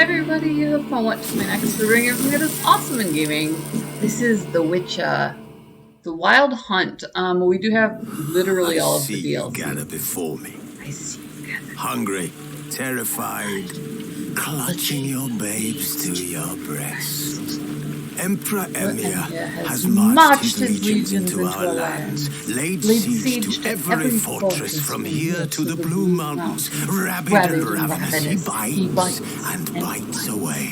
everybody, welcome to my next review of something that is awesome in gaming. This is The Witcher, The Wild Hunt. We do have literally all of the DLC. I see you gather before me. I see you gather. Hungry, terrified, clutching your babes to your breast. Emperor Emir has marched his legions into our lands, laid siege to every fortress from here to the Blue Mountains. Rabid and ravenous, he bites and bites away.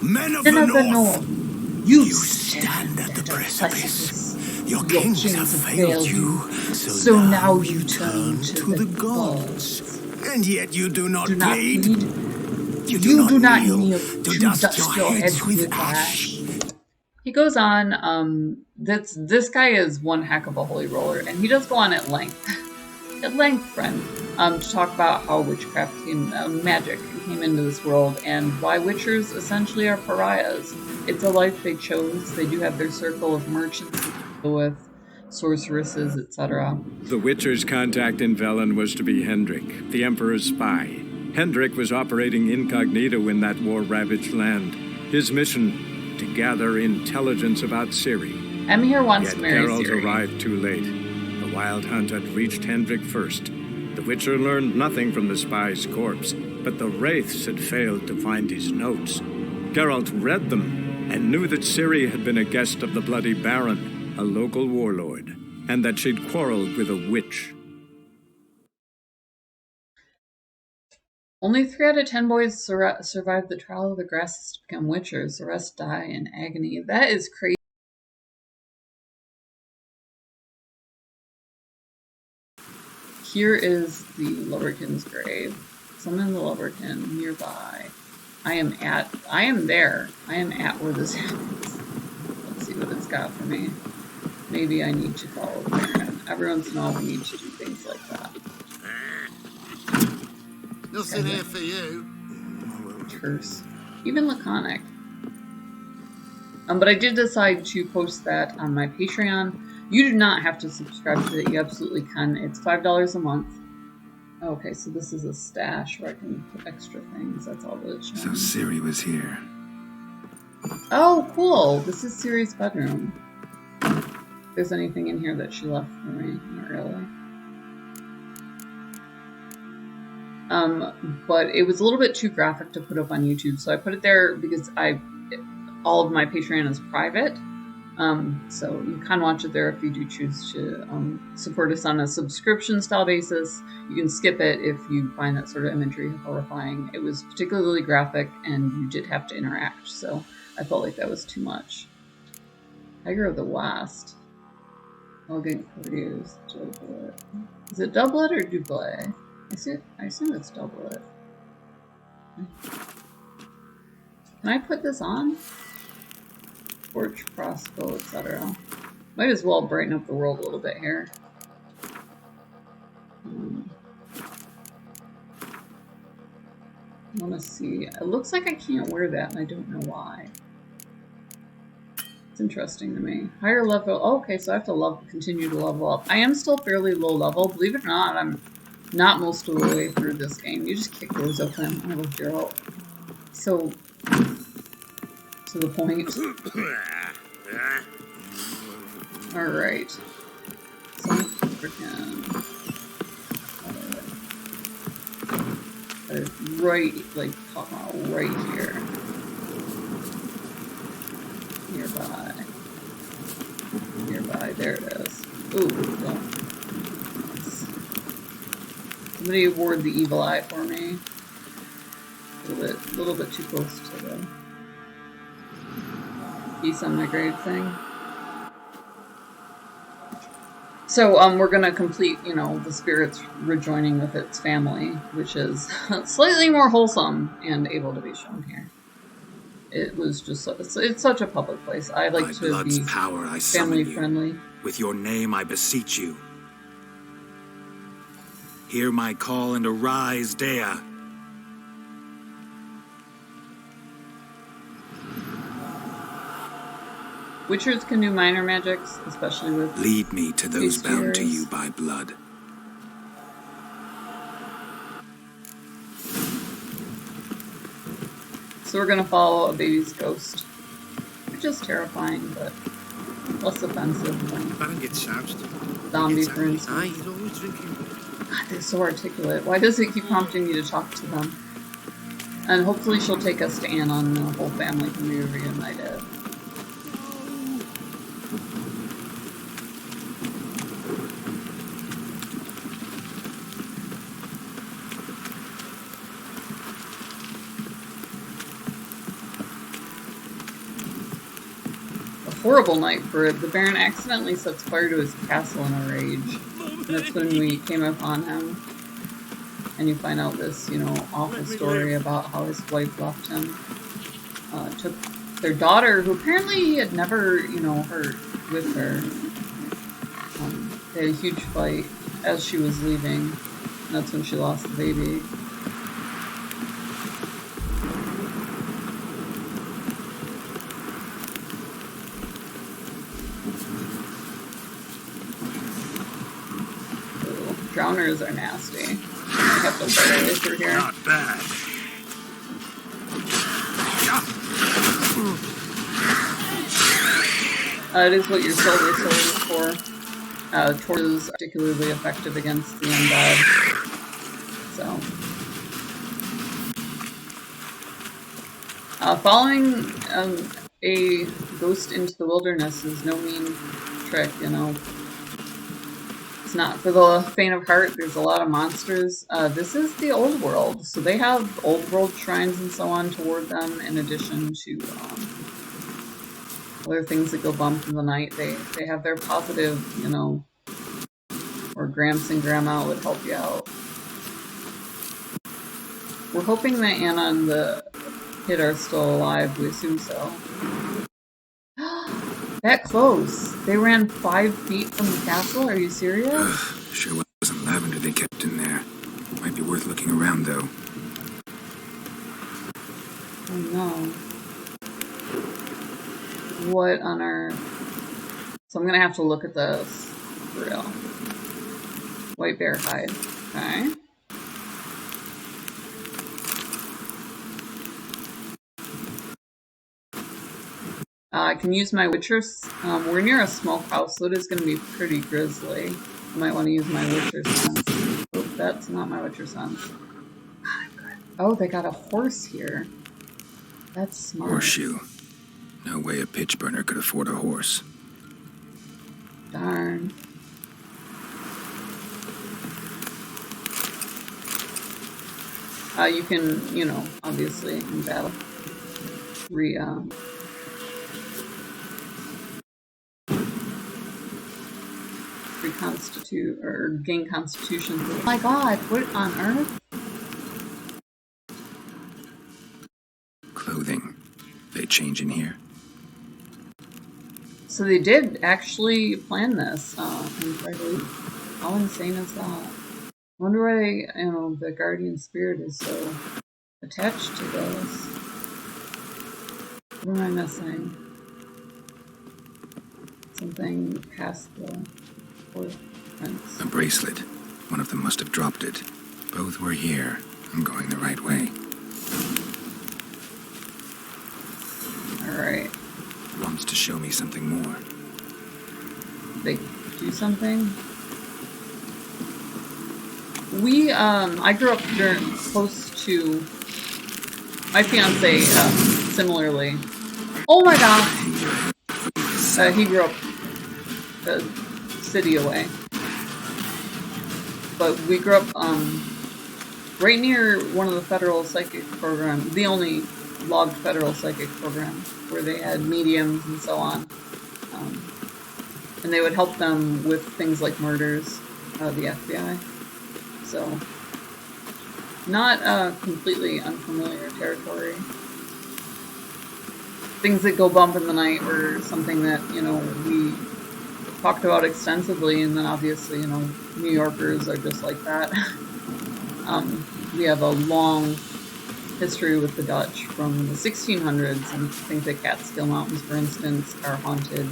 Men of the North, you stand at the precipice. Your kings have failed you, so now you turn to the gods. And yet you do not plead. You do not kneel to dust your heads with ash. He goes on, this guy is one heck of a holy roller, and he does go on at length, friend, to talk about how witchcraft magic came into this world, and why witchers essentially are pariahs. It's a life they chose. They do have their circle of merchants to deal with, sorceresses, etc. The Witcher's contact in Velen was to be Hendrik, the Emperor's spy. Hendrik was operating incognito in that war-ravaged land. His mission, to gather intelligence about Ciri. Emir wants Yet to marry Geralt Ciri. arrived too late. The Wild Hunt had reached Hendrik first. The Witcher learned nothing from the spy's corpse, but the Wraiths had failed to find his notes. Geralt read them and knew that Ciri had been a guest of the Bloody Baron, a local warlord, and that she'd quarreled with a witch. Only 3 out of 10 boys survive the trial of the grasses to become witchers. The rest die in agony. That is crazy. Here is the Lubberkin's grave. Summon the Lubberkin nearby. I am there. I am at where this happens. Let's see what it's got for me. Maybe I need to follow Baron. Every once in a while we need to do things like that. Nothing here for you. Terse. Even laconic. But I did decide to post that on my Patreon. You do not have to subscribe to it. You absolutely can. It's $5 a month. Okay, so this is a stash where I can put extra things. That's all that it's showing. So Ciri was here. Oh, cool. This is Ciri's bedroom. If there's anything in here that she left for me. Not really. But it was a little bit too graphic to put up on YouTube, so I put it there because all of my Patreon is private. So you can watch it there if you do choose to support us on a subscription style basis. You can skip it if you find that sort of imagery horrifying. It was particularly graphic, and you did have to interact, so I felt like that was too much. Tiger of the West. Elegant Courtiers. Doublet. Is it doublet or doublet? I assume it's doublet. Can I put this on? Torch, crossbow, etc. Might as well brighten up the world a little bit here. I want to see. It looks like I can't wear that, and I don't know why. It's interesting to me. Higher level. Oh, okay, so I have to continue to level up. I am still fairly low level. Believe it or not, I'm not most of the way through this game. You just kick doors open. I love Geralt. So, to the point. Alright. So, freaking. Right, like, right here. Nearby, there it is. Ooh, don't. Somebody award the evil eye for me. A little bit too close to the piece on my grave thing. So, we're gonna complete, the spirit's rejoining with its family, which is slightly more wholesome and able to be shown here. It was just, it's such a public place. I like to be family friendly. With your name I beseech you. Hear my call and arise, Dea. Witchers can do minor magics, especially with... Lead me to those bound to you by blood. So we're gonna follow a baby's ghost, which is terrifying, but less offensive than zombie, for instance. God, they're so articulate. Why does it keep prompting me to talk to them? And hopefully she'll take us to Anna and the whole family can be reunited. Horrible night for it. The Baron accidentally sets fire to his castle in a rage. And that's when we came upon him. And you find out this, you know, awful story about how his wife left him. Took their daughter, who apparently he had never, you know, hurt with her. They had a huge fight as she was leaving. And that's when she lost the baby. Drowners are nasty. I have to fight our way through here. Not bad. It is what your silver sword is for. Torch is particularly effective against the undead. So, following a ghost into the wilderness is no mean trick, you know. It's not for the faint of heart. There's a lot of monsters. This is the old world, so they have old world shrines and so on toward them, in addition to other things that go bump in the night. They have their positive, you know, or Gramps and Grandma would help you out. We're hoping that Anna and the kid are still alive. We assume so. That close. They ran 5 feet from the castle? Are you serious? Sure wasn't lavender they kept in there. Might be worth looking around, though. Oh no. What on earth? So I'm gonna have to look at this for real. White bear hide. Okay. I can use my Witcher's. We're near a smokehouse, so it is going to be pretty grisly. I might want to use my Witcher sense. Oh, that's not my Witcher sense. Oh, they got a horse here. That's smart. Horseshoe. No way a pitch burner could afford a horse. Darn. You can, you know, obviously in battle reconstitute or gain constitution. Oh my god, what on earth? Clothing. They change in here. So they did actually plan this. Incredibly. How insane is that? I wonder why, you know, the guardian spirit is so attached to this. What am I missing? Something past the footprints. A bracelet. One of them must have dropped it. Both were here. I'm going the right way. Alright. Wants to show me something more. They do something? I grew up close to my fiance, similarly. Oh my god! He grew up a city away. But we grew up, right near one of the federal psychic programs, the only logged federal psychic program, where they had mediums and so on. And they would help them with things like murders, the FBI. So, not completely unfamiliar territory. Things that go bump in the night were something that, you know, we talked about extensively, and then obviously, you know, New Yorkers are just like that. We have a long history with the Dutch from the 1600s, and things like Catskill Mountains, for instance, are haunted.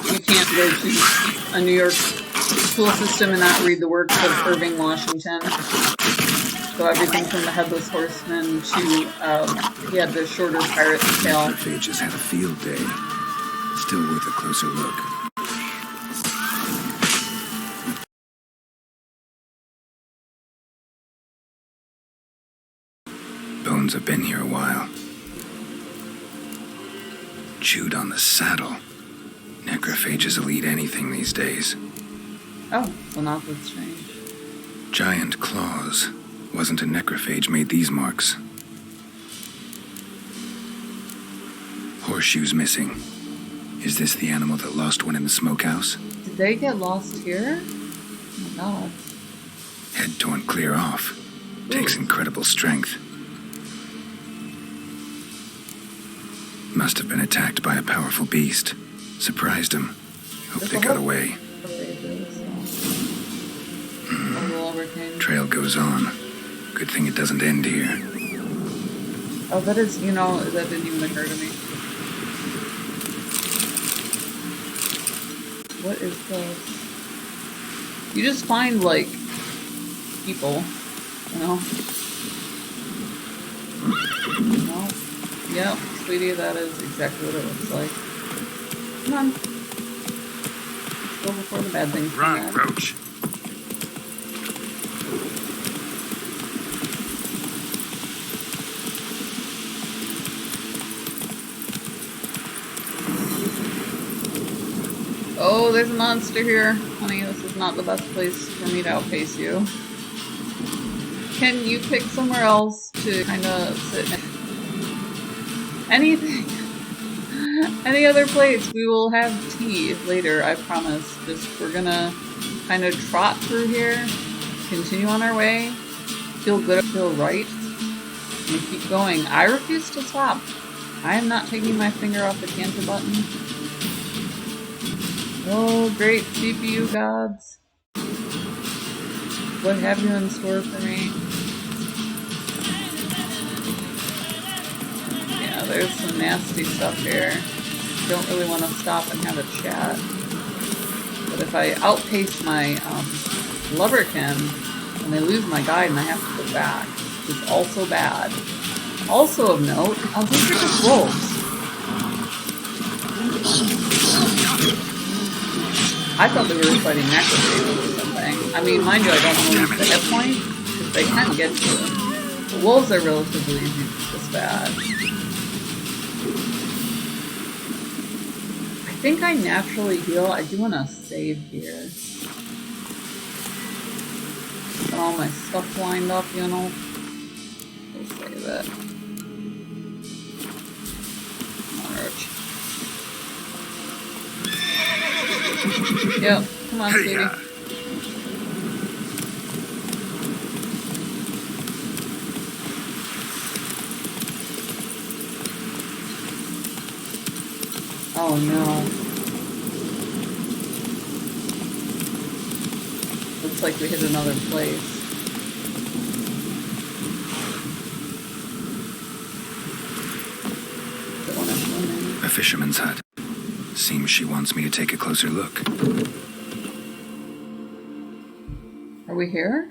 You can't go to a New York school system and not read the works of Irving Washington. So everything from the Headless Horseman to, he had the shorter pirate's tail. Necrophages had a field day. Still worth a closer look. Bones have been here a while. Chewed on the saddle. Necrophages will eat anything these days. Oh, well not that strange. Giant claws. Wasn't a necrophage made these marks. Horseshoes missing. Is this the animal that lost one in the smokehouse? Did they get lost here? Oh my god. Head torn clear off. Takes incredible strength. Must have been attacked by a powerful beast. Surprised him. Hope they got away. Trail goes on. Good thing it doesn't end here. Oh, that is, you know, that didn't even occur to me. What is this? You just find, like, people, you know? No. Yep, sweetie, that is exactly what it looks like. Come on. Let's go before the bad things come Right, back. Roach. Oh, there's a monster here. Honey, this is not the best place for me to outpace you. Can you pick somewhere else to kind of sit? Anything. Any other place. We will have tea later, I promise. Just, we're gonna kind of trot through here, continue on our way, feel good, feel right, and keep going. I refuse to stop. I am not taking my finger off the cancel button. Oh, great CPU gods. What have you in store for me? Yeah, there's some nasty stuff here. Don't really want to stop and have a chat. But if I outpace my lubberkin, and I lose my guide and I have to go back, it's also bad. Also of note, these are just wolves. I thought they were fighting necrophages or something. I mean, mind you, I don't know the hit point, because they can get to them. The wolves are relatively easy to dispatch. I think I naturally heal. I do want to save here. Got all my stuff lined up, you know. We'll save it. Come on, Roach. Yep, come on, sweetie. Oh no. Looks like we hit another place. A fisherman's hut. Seems she wants me to take a closer look. Are we here?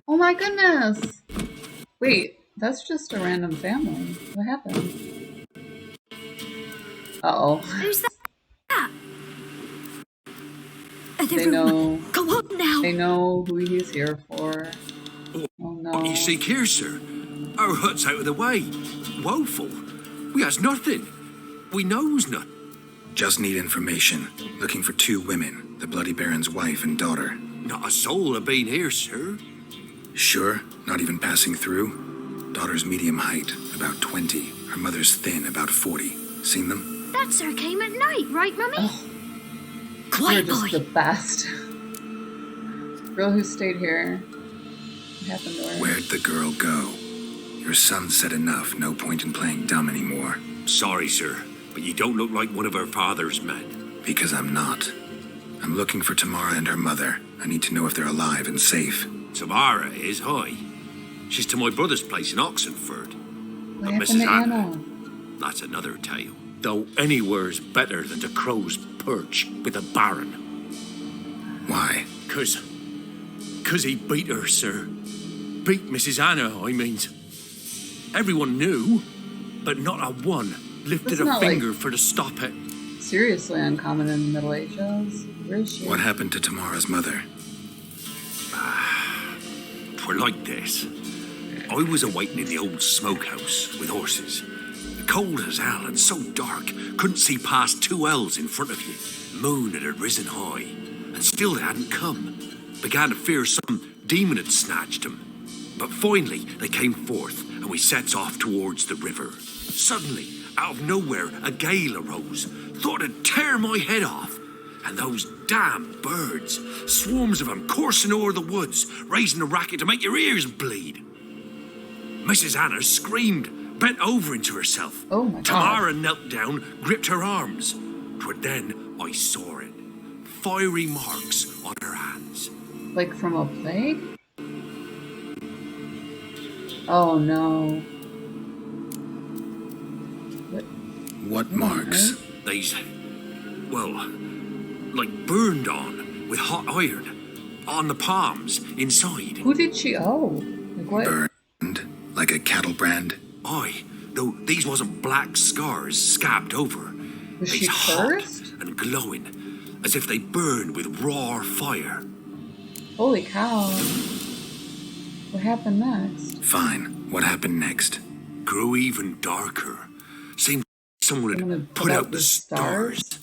Oh my goodness! Wait, that's just a random family. What happened? Uh-oh. Who's that? They know. Go on now. They know who he's here for. Oh no. What you seek here, sir? Our hut's out of the way. Woeful. We has nothing. We knows nothing. Just need information. Looking for 2 women. The Bloody Baron's wife and daughter. Not a soul have been here, sir. Sure? Not even passing through? Daughter's medium height, about 20. Her mother's thin, about 40. Seen them? That sir came at night, right, Mummy? Oh, you're Quiet, just boy. the best. Girl who stayed here. What happened to her? Where'd the girl go? Your son said enough. No point in playing dumb anymore. Sorry, sir, but you don't look like one of our father's men. Because I'm not. I'm looking for Tamara and her mother. I need to know if they're alive and safe. Tamara is, hi. She's to my brother's place in Oxenford. What But happened Mrs. to Anna, Anna? that's another tale. Though anywhere's better than the crow's perch with a baron. Why? 'Cause he beat her, sir. Beat Mrs. Anna, I means. Everyone knew, but not a one lifted That's a not, finger for to stop it. seriously uncommon in the Middle Ages. Where is she? What happened to Tamara's mother? 'Twere like this. I was awaiting in the old smokehouse with horses. Cold as hell and so dark, couldn't see past 2 ells in front of you. Moon had risen high, and still they hadn't come. Began to fear some demon had snatched them. But finally they came forth, and we sets off towards the river. Suddenly, out of nowhere, a gale arose. Thought it'd tear my head off. And those damn birds, swarms of them coursing o'er the woods, raising a racket to make your ears bleed. Mrs. Anna screamed, bent over into herself. Oh my God. Tamara knelt down, gripped her arms. 'Twere then I saw it. Fiery marks on her hands. Like from a plague? Oh no. What marks? These, well, like burned on with hot iron. On the palms, inside. Who did she owe? Like what? Burned? Like a cattle brand? Aye, though these wasn't black scars scabbed over. Was she They's hot cursed? and glowing, as if they burned with raw fire. Holy cow. What happened next? Fine. What happened next? Grew even darker. Seemed someone Someone had had put out the stars.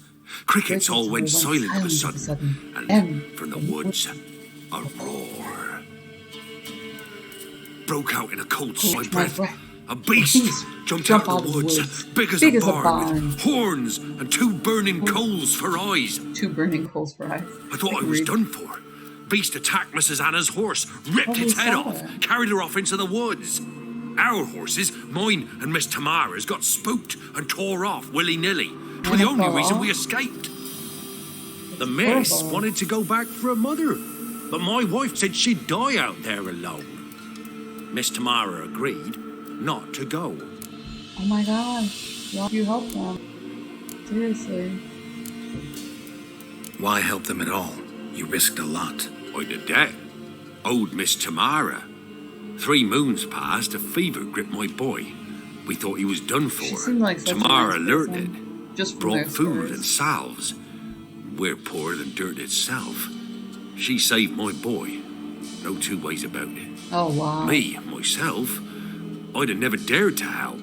Crickets all went silent of a sudden, and from the woods, a roar. Broke out in a cold side breath. A beast jumped out of the woods, big as a barn, with horns and 2 burning coals for eyes. 2 burning coals for eyes. I thought I was done for. Beast attacked Mrs. Anna's horse, ripped its head off, carried her off into the woods. Our horses, mine and Miss Tamara's, got spooked and tore off willy-nilly. 'Twas the only reason we escaped. The miss wanted to go back for her mother, but my wife said she'd die out there alone. Miss Tamara agreed not to go. Oh my gosh. Why you help them? Seriously. Why help them at all? You risked a lot. I did that. Owed Miss Tamara. 3 moons passed, a fever gripped my boy. We thought he was done for. She seemed like such a Tamara nice alerted. person. Just from their Brought food stories. and salves. We're poorer than dirt itself. She saved my boy. No 2 ways about it. Oh wow. Me, myself, I'd have never dared to help.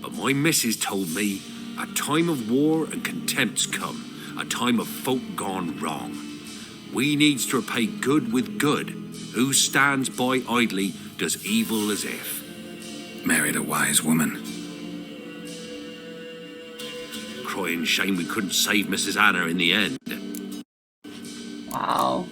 But my missus told me a time of war and contempt's come. A time of folk gone wrong. We needs to repay good with good. Who stands by idly does evil as if. Married a wise woman. Crying shame we couldn't save Mrs. Anna in the end. Wow.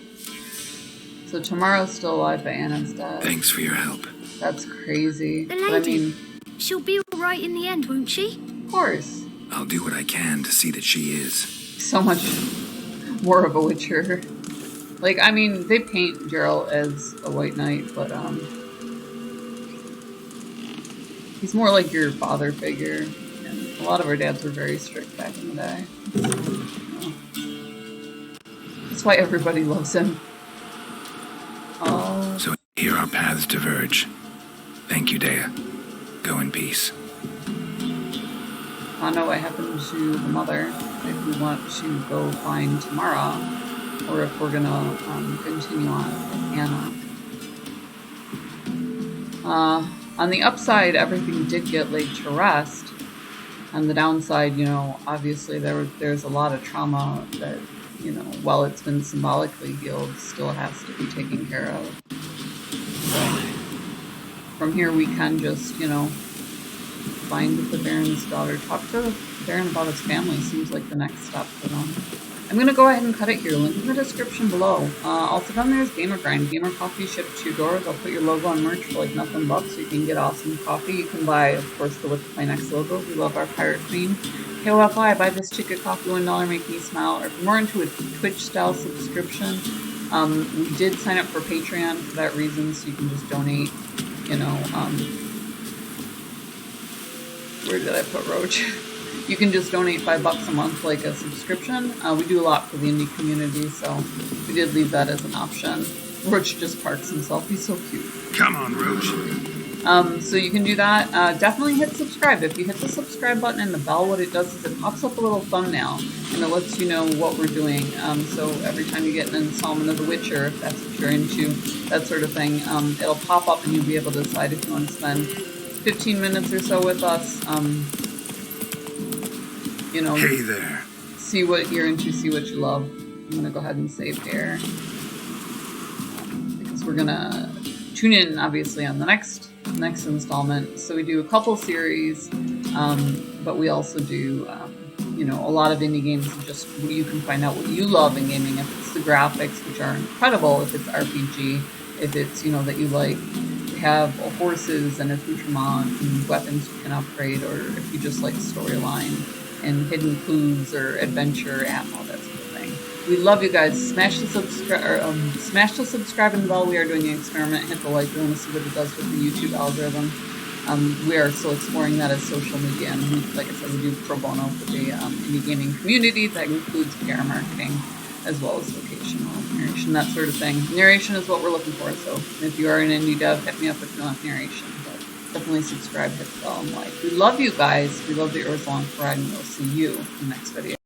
So Tamara's still alive, but Anna's dead. Thanks for your help. That's crazy. The But I lady. mean, She'll be all right in the end, won't she? of course. I'll do what I can to see that she is. So much more of a witcher. Like, I mean, they paint Geralt as a white knight, but he's more like your father figure. And a lot of our dads were very strict back in the day. That's why everybody loves him. Oh. So here our paths diverge. Thank you, Dea. Go in peace. I don't know what happened to the mother. If we want to go find Tamara, or if we're gonna continue on with Anna. On the upside, everything did get laid to rest. On the downside, you know, obviously there's a lot of trauma that, you know, while it's been symbolically healed, still has to be taken care of. So from here, we can just, you know, find the Baron's daughter, talk to the Baron about his family. Seems like the next step for them. I'm going to go ahead and cut it here. Link in the description below. Also down there is Gamer Grind. Gamer Coffee shipped to your door. They'll put your logo on merch for like nothing but, so you can get awesome coffee. You can buy, of course, the With the Play Next logo. We love our Pirate Queen. KOFI, buy this chick a coffee, $1, make me smile. Or if you're more into a Twitch-style subscription, we did sign up for Patreon for that reason, so you can just donate, you know, where did I put Roach? You You can just donate $5 a month, like a subscription. We do a lot for the indie community, so we did leave that as an option. Roach just parks himself. He's so cute. Come on, Roach. So you can do that. Definitely hit subscribe. If you hit the subscribe button and the bell, what it does is it pops up a little thumbnail and it lets you know what we're doing. So every time you get an installment of The Witcher, if that's what you're into, that sort of thing, it'll pop up and you'll be able to decide if you want to spend 15 minutes or so with us. You know, hey there. See what you're into, see what you love. I'm going to go ahead and save here. Because we're going to tune in, obviously, on the next installment. So we do a couple series, but we also do, you know, a lot of indie games. Just you can find out what you love in gaming. If it's the graphics, which are incredible, if it's RPG, if it's, you know, that you like have horses and accoutrement and weapons you can upgrade, or if you just like storyline and hidden clues or adventure ammo, that sort of thing. We love you guys. Smash the subscribe and bell. We are doing an experiment. Hit the like. We want to see what it does with the YouTube algorithm. We are still exploring that as social media, and we, like I said, we do pro bono for the indie gaming community. That includes PR marketing, as well as vocational narration, that sort of thing. Narration is what we're looking for, so if you are an indie dev, hit me up if you want narration. But definitely subscribe, hit the bell, and like. We love you guys. We love the Earth Long Ride, and we'll see you in the next video.